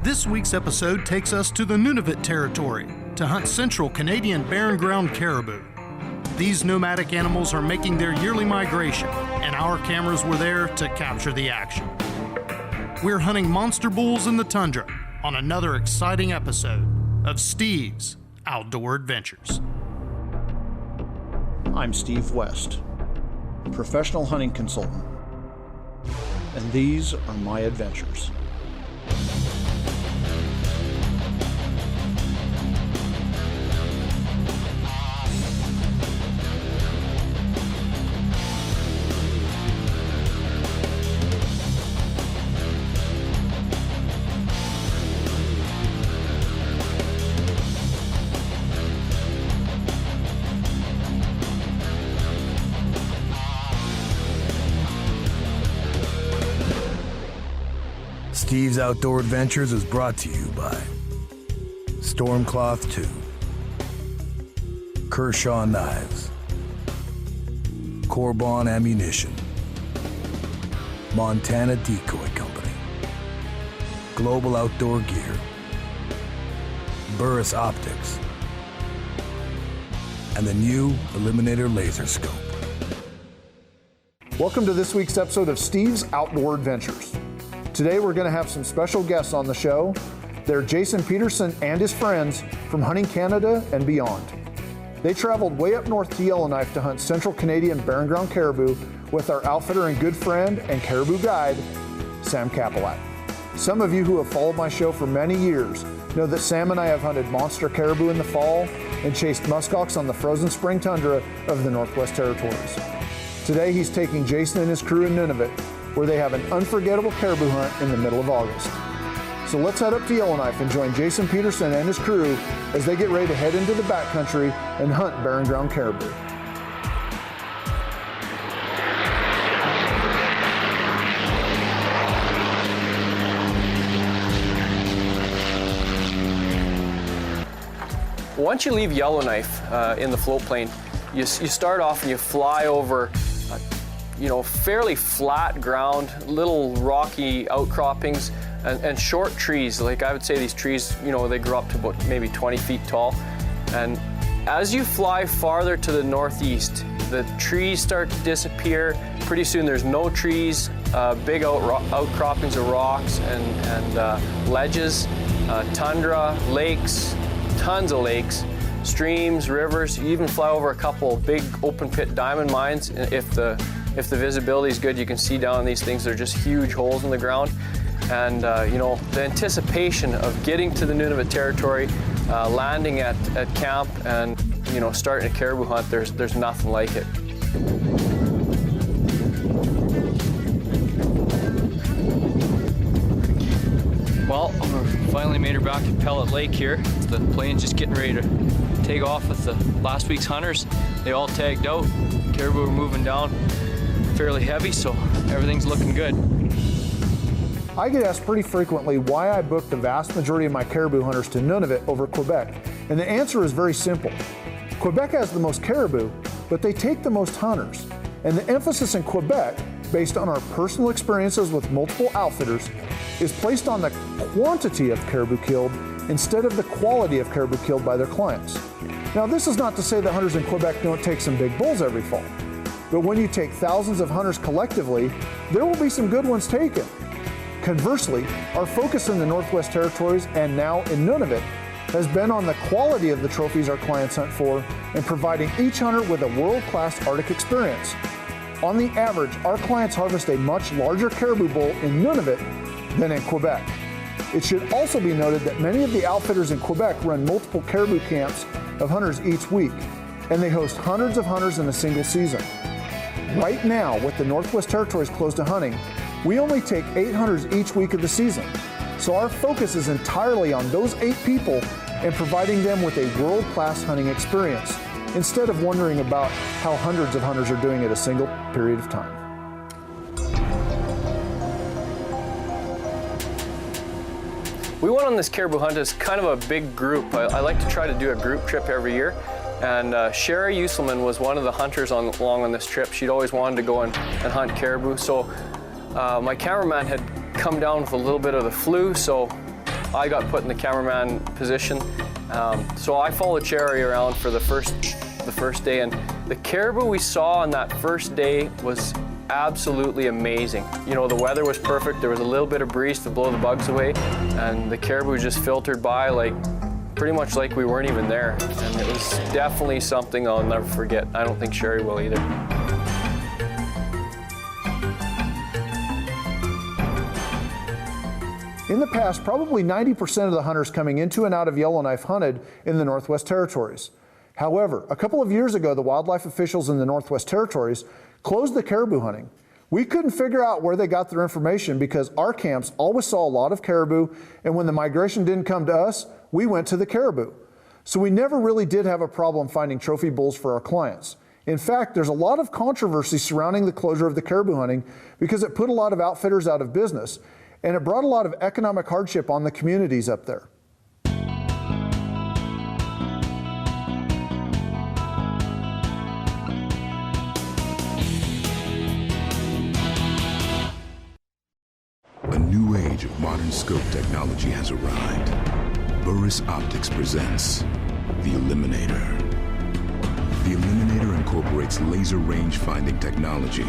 This week's episode takes us to the Nunavut territory to hunt central Canadian barren ground caribou. These nomadic animals are making their yearly migration, and our cameras were there to capture the action. We're hunting monster bulls in the tundra on another exciting episode of Steve's Outdoor Adventures. I'm Steve West, professional hunting consultant, and these are my adventures. Steve's Outdoor Adventures is brought to you by Stormcloth 2, Kershaw Knives, Corbon Ammunition, Montana Decoy Company, Global Outdoor Gear, Burris Optics, and the new Eliminator Laser Scope. Welcome to this week's episode of Steve's Outdoor Adventures. Today we're going to have some special guests on the show. They're Jason Peterson and his friends from Hunting Canada and beyond. They traveled way up north to Yellowknife to hunt central Canadian barren ground caribou with our outfitter and good friend and caribou guide, Sam Kapelak. Some of you who have followed my show for many years know that Sam and I have hunted monster caribou in the fall and chased muskox on the frozen spring tundra of the Northwest Territories. Today he's taking Jason and his crew in Nunavut, where they have an unforgettable caribou hunt in the middle of August. So let's head up to Yellowknife and join Jason Peterson and his crew as they get ready to head into the backcountry and hunt barren ground caribou. Once you leave Yellowknife in the floatplane, you start off and you fly over fairly flat ground, little rocky outcroppings, and short trees. Like I would say these trees, they grow up to about maybe 20 feet tall. And as you fly farther to the northeast, the trees start to disappear. Pretty soon there's no trees, big outcroppings of rocks and ledges, tundra, lakes, tons of lakes, streams, rivers. You even fly over a couple big open pit diamond mines. If the visibility is good, you can see down these things. They're just huge holes in the ground. And the anticipation of getting to the Nunavut territory, landing at camp, and starting a caribou hunt, there's nothing like it. Well, we finally made her back to Pellet Lake here. The plane's just getting ready to take off with the last week's hunters. They all tagged out. Caribou are moving down fairly heavy, so everything's looking good. I get asked pretty frequently why I book the vast majority of my caribou hunters to Nunavut over Quebec, and the answer is very simple. Quebec has the most caribou, but they take the most hunters, and the emphasis in Quebec, based on our personal experiences with multiple outfitters, is placed on the quantity of caribou killed instead of the quality of caribou killed by their clients. Now, this is not to say that hunters in Quebec don't take some big bulls every fall, but when you take thousands of hunters collectively, there will be some good ones taken. Conversely, our focus in the Northwest Territories and now in Nunavut has been on the quality of the trophies our clients hunt for and providing each hunter with a world-class Arctic experience. On the average, our clients harvest a much larger caribou bull in Nunavut than in Quebec. It should also be noted that many of the outfitters in Quebec run multiple caribou camps of hunters each week, and they host hundreds of hunters in a single season. Right now, with the Northwest Territories closed to hunting, we only take 8 hunters each week of the season. So our focus is entirely on those 8 people and providing them with a world-class hunting experience, instead of wondering about how hundreds of hunters are doing at a single period of time. We went on this caribou hunt as kind of a big group. I like to try to do a group trip every year. And Sherry Uselman was one of the hunters along on this trip. She'd always wanted to go and hunt caribou. So my cameraman had come down with a little bit of the flu, so I got put in the cameraman position. So I followed Sherry around for the first day, and the caribou we saw on that first day was absolutely amazing. You know, the weather was perfect, there was a little bit of breeze to blow the bugs away, and the caribou just filtered by like pretty much like we weren't even there. And it was definitely something I'll never forget. I don't think Sherry will either. In the past, probably 90% of the hunters coming into and out of Yellowknife hunted in the Northwest Territories. However, a couple of years ago, the wildlife officials in the Northwest Territories closed the caribou hunting. We couldn't figure out where they got their information because our camps always saw a lot of caribou, and when the migration didn't come to us, we went to the caribou. So we never really did have a problem finding trophy bulls for our clients. In fact, there's a lot of controversy surrounding the closure of the caribou hunting because it put a lot of outfitters out of business, and it brought a lot of economic hardship on the communities up there. A new age of modern scope technology has arrived. Burris Optics presents the Eliminator. The Eliminator incorporates laser range finding technology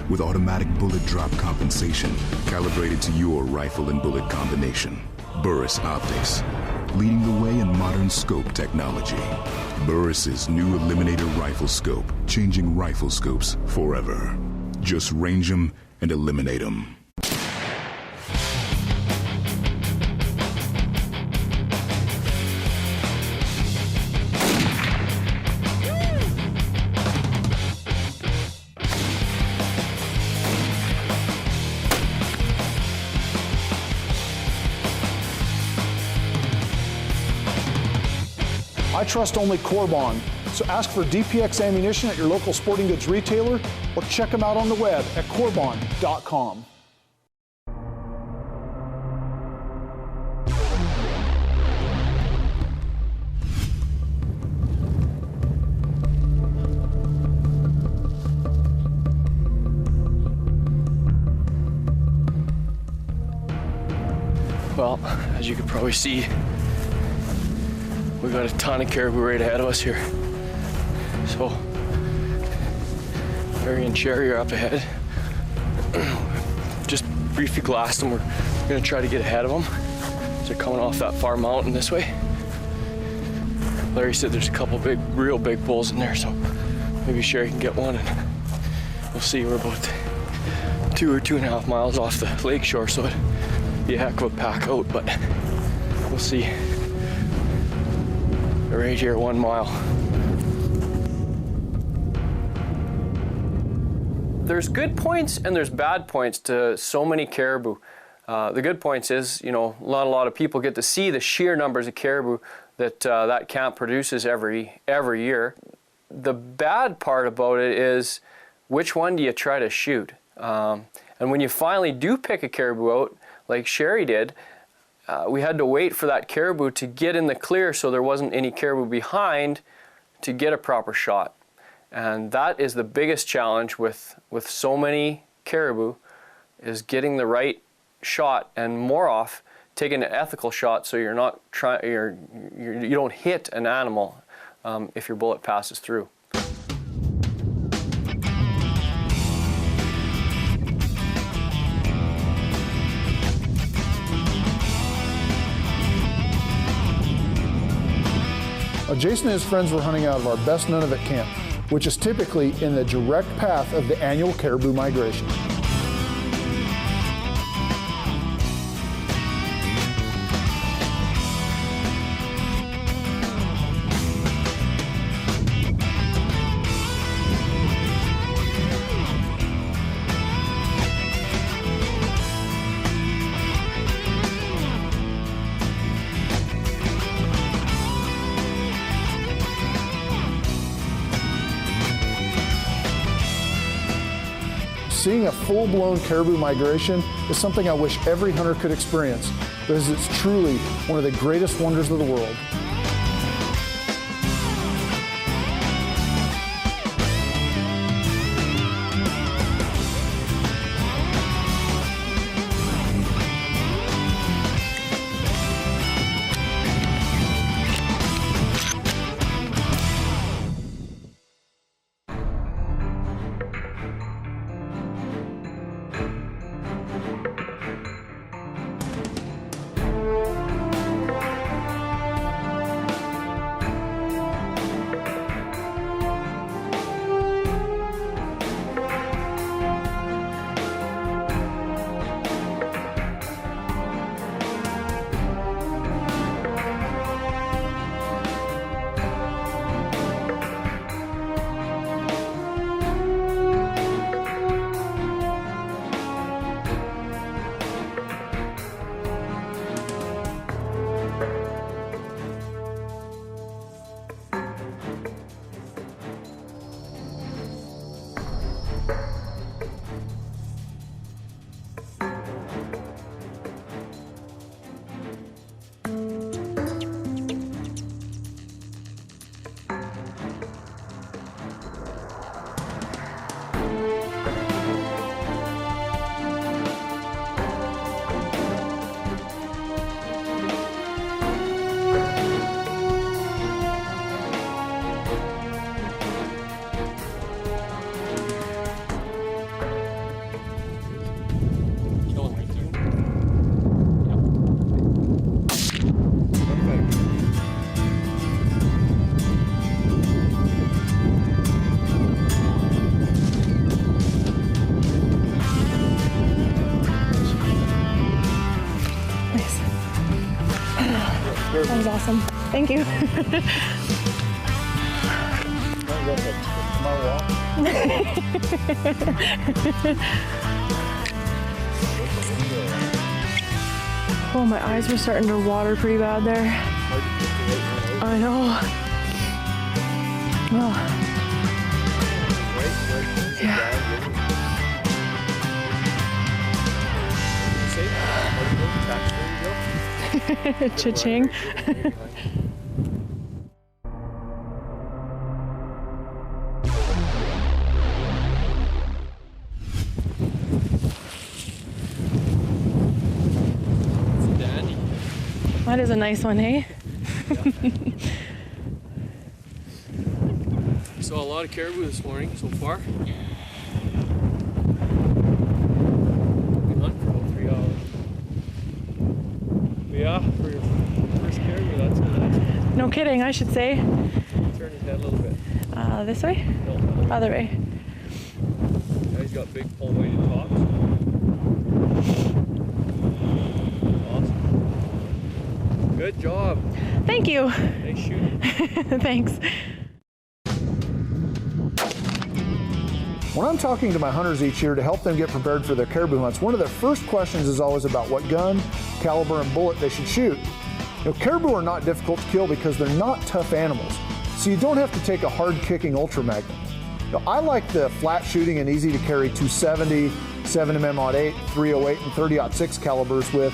with automatic bullet drop compensation calibrated to your rifle and bullet combination. Burris Optics, leading the way in modern scope technology. Burris's new Eliminator rifle scope, changing rifle scopes forever. Just range them and eliminate them. I trust only Corbon, so ask for DPX ammunition at your local sporting goods retailer or check them out on the web at corbon.com. Well, as you can probably see, we've got a ton of caribou right ahead of us here. So, Barry and Sherry are up ahead. Just briefly glassed them. We're gonna try to get ahead of them. They're coming off that far mountain this way. Larry said there's a couple big, real big bulls in there, so maybe Sherry can get one, and we'll see. We're about 2 or 2.5 miles off the lake shore, so it'd be a heck of a pack out, but we'll see. Right here, 1 mile. There's good points and there's bad points to so many caribou. The good points is, you know, not a lot of people get to see the sheer numbers of caribou that that camp produces every year. The bad part about it is, which one do you try to shoot? And when you finally do pick a caribou out, like Sherry did, we had to wait for that caribou to get in the clear so there wasn't any caribou behind to get a proper shot. And that is the biggest challenge with so many caribou, is getting the right shot, and more off taking an ethical shot so you're not you don't hit an animal if your bullet passes through. Jason and his friends were hunting out of our best Nunavut camp, which is typically in the direct path of the annual caribou migration. Seeing a full-blown caribou migration is something I wish every hunter could experience, because it's truly one of the greatest wonders of the world. awesome. Thank you. Oh, my eyes were starting to water pretty bad there. I know. Oh. Yeah. Cha-ching. That is a nice one, hey? Saw a lot of caribou this morning so far. We hunt for about 3 hours. But yeah, for your first caribou, that's good. No kidding, I should say. Turn his head a little bit. This way? No, Other way. yeah, he's got big palm-weighted tops. Awesome. Good job. Thank you. Nice shooting. Thanks. When I'm talking to my hunters each year to help them get prepared for their caribou hunts, one of their first questions is always about what gun, caliber, and bullet they should shoot. Caribou are not difficult to kill because they're not tough animals, so you don't have to take a hard-kicking Ultra Magnum. I like the flat shooting and easy to carry 270, 7mm08, 308, and 30-06 calibers with,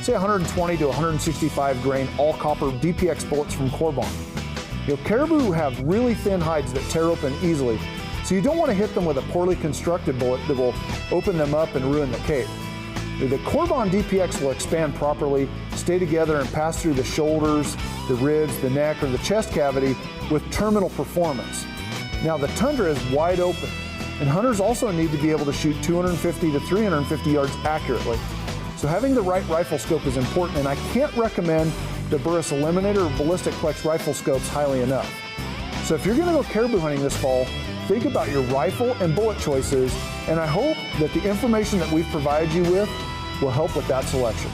say, 120 to 165 grain all copper DPX bullets from Corbon. Caribou have really thin hides that tear open easily, so you don't want to hit them with a poorly constructed bullet that will open them up and ruin the cape. The Corbon DPX will expand properly, stay together, and pass through the shoulders, the ribs, the neck, or the chest cavity with terminal performance. Now, the Tundra is wide open, and hunters also need to be able to shoot 250 to 350 yards accurately. So having the right rifle scope is important, and I can't recommend the Burris Eliminator or Ballistic Plex rifle scopes highly enough. So if you're going to go caribou hunting this fall, think about your rifle and bullet choices, and I hope that the information that we've provided you with will help with that selection.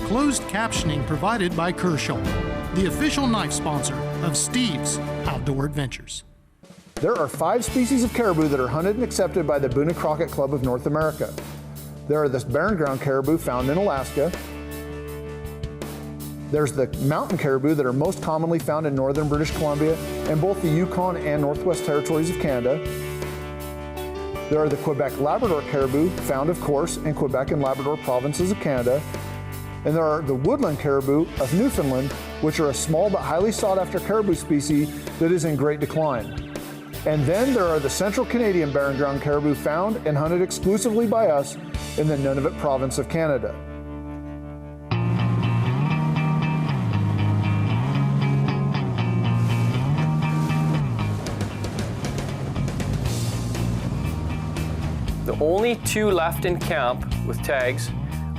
Closed captioning provided by Kershaw, the official knife sponsor of Steve's Outdoor Adventures. There are 5 species of caribou that are hunted and accepted by the Boone and Crockett Club of North America. There are the barren ground caribou found in Alaska. There's the mountain caribou that are most commonly found in northern British Columbia and both the Yukon and Northwest Territories of Canada. There are the Quebec Labrador caribou, found of course in Quebec and Labrador provinces of Canada. And there are the woodland caribou of Newfoundland, which are a small but highly sought after caribou species that is in great decline. And then there are the central Canadian barren ground caribou found and hunted exclusively by us in the Nunavut province of Canada. The only 2 left in camp with tags,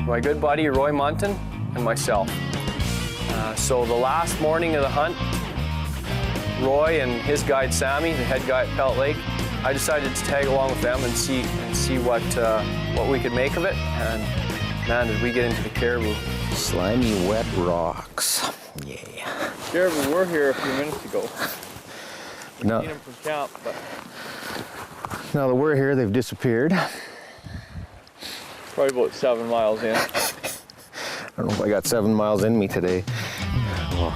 my good buddy Roy Munton and myself. So the last morning of the hunt, Roy and his guide Sammy, the head guy at Pellet Lake, I decided to tag along with them and see what we could make of it. And man, did we get into the caribou. Slimy wet rocks. Yeah. Caribou were here a few minutes ago. We've No. seen them from camp, but Now that we're here, they've disappeared. probably about 7 miles in. I don't know if I got 7 miles in me today. Oh.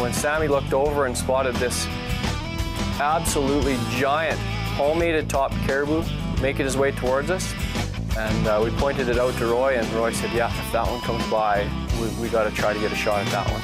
When Sammy looked over and spotted this absolutely giant palmated top caribou making his way towards us, and we pointed it out to Roy, and Roy said, yeah, if that one comes by, we got to try to get a shot at that one.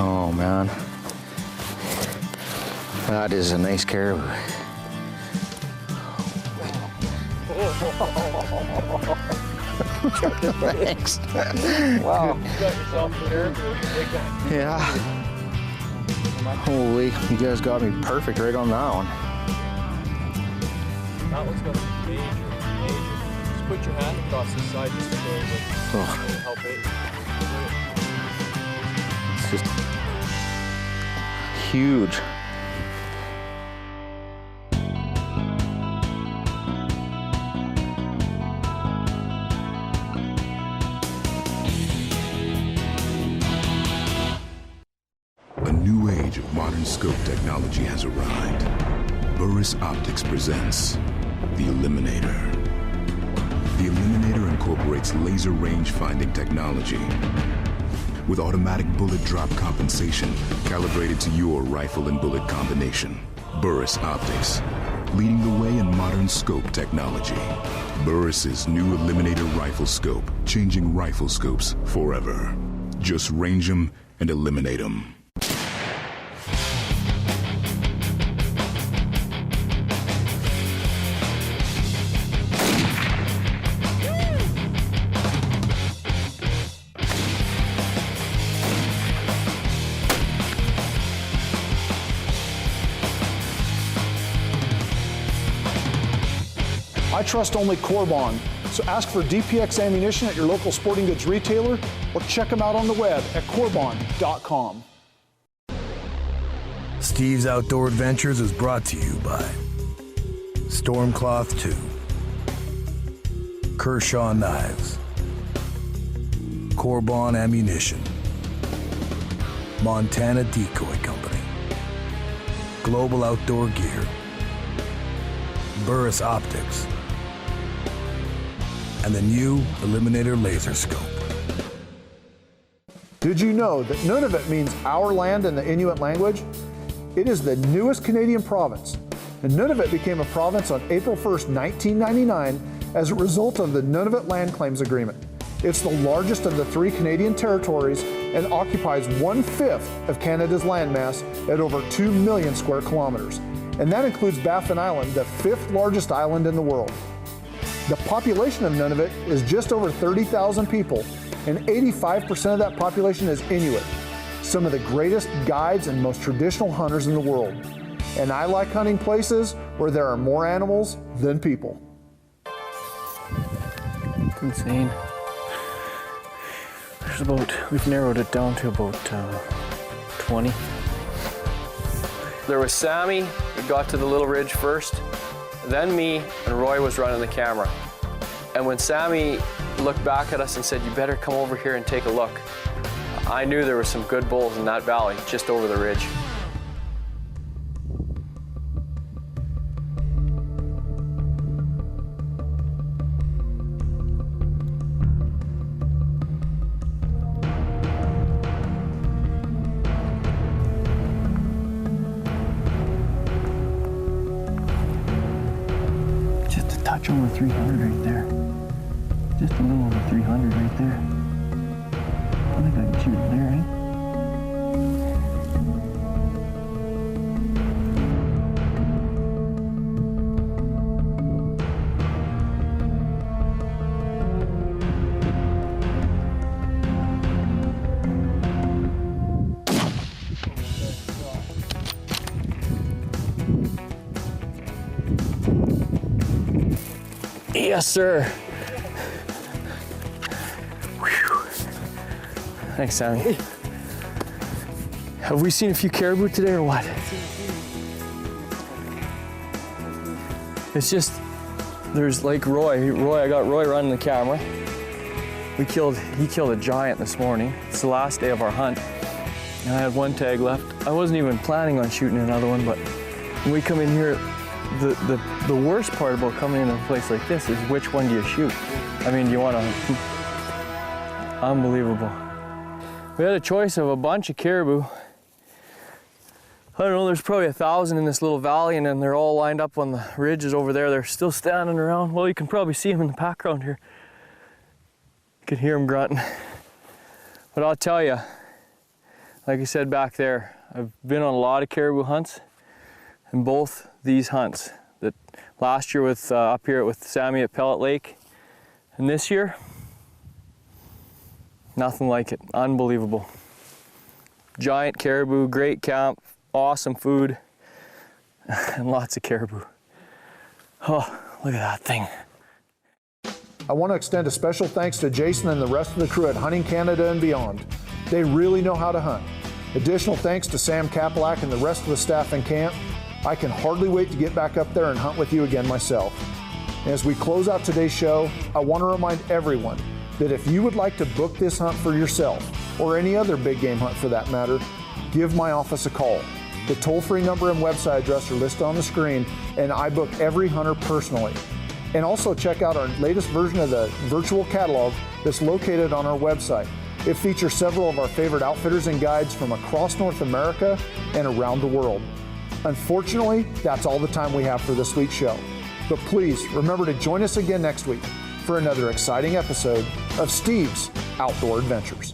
Oh man, that is a nice caribou. Thanks. Wow. You got yourself a caribou. Yeah. Holy, you guys got me perfect right on that one. That one's gonna be major. Just put your hand across the side just to go with. Oh. Help it. It's just huge. A new age of modern scope technology has arrived. Burris Optics presents the Eliminator. The Eliminator incorporates laser range finding technology with automatic bullet drop compensation calibrated to your rifle and bullet combination. Burris Optics, leading the way in modern scope technology. Burris's new Eliminator rifle scope, changing rifle scopes forever. Just range them and eliminate them. I trust only Corbon, so ask for DPX ammunition at your local sporting goods retailer or check them out on the web at corbon.com. Steve's Outdoor Adventures is brought to you by Stormcloth 2, Kershaw Knives, Corbon Ammunition, Montana Decoy Company, Global Outdoor Gear, Burris Optics, and the new Eliminator Laser Scope. Did you know that Nunavut means our land in the Inuit language? It is the newest Canadian province, and Nunavut became a province on April 1st, 1999 as a result of the Nunavut Land Claims Agreement. It's the largest of the 3 Canadian territories and occupies 1/5 of Canada's landmass at over 2 million square kilometers. And that includes Baffin Island, the 5th largest island in the world. The population of Nunavut is just over 30,000 people, and 85% of that population is Inuit, some of the greatest guides and most traditional hunters in the world. And I like hunting places where there are more animals than people. It's insane. We've narrowed it down to about 20. There was Sammy, who got to the little ridge first, then me, and Roy was running the camera. And when Sammy looked back at us and said, "You better come over here and take a look," I knew there were some good bulls in that valley, just over the ridge. Touch over 300 right there. Just a little over 300 right there. I think I can shoot it there, eh? Yes, sir. Whew. Thanks, Sammy. Have we seen a few caribou today or what? It's just, there's like Roy, I got Roy running the camera. He killed a giant this morning. It's the last day of our hunt. And I had 1 tag left. I wasn't even planning on shooting another one, but when we come in here, the worst part about coming into a place like this is which one do you shoot? I mean, do you want to... Unbelievable. We had a choice of a bunch of caribou. I don't know, there's probably 1,000 in this little valley, and then they're all lined up on the ridges over there. They're still standing around. Well, you can probably see them in the background here. You can hear them grunting. But I'll tell you, like I said back there, I've been on a lot of caribou hunts, and both these hunts, that last year with up here with Sammy at Pellet Lake, and this year, nothing like it. Unbelievable. Giant caribou, great camp, awesome food, and lots of caribou. Oh, look at that thing. I want to extend a special thanks to Jason and the rest of the crew at Hunting Canada and Beyond. They really know how to hunt. Additional thanks to Sam Kapelak and the rest of the staff in camp. I can hardly wait to get back up there and hunt with you again myself. And as we close out today's show, I want to remind everyone that if you would like to book this hunt for yourself, or any other big game hunt for that matter, give my office a call. The toll-free number and website address are listed on the screen, and I book every hunter personally. And also check out our latest version of the virtual catalog that's located on our website. It features several of our favorite outfitters and guides from across North America and around the world. Unfortunately, that's all the time we have for this week's show. But please remember to join us again next week for another exciting episode of Steve's Outdoor Adventures.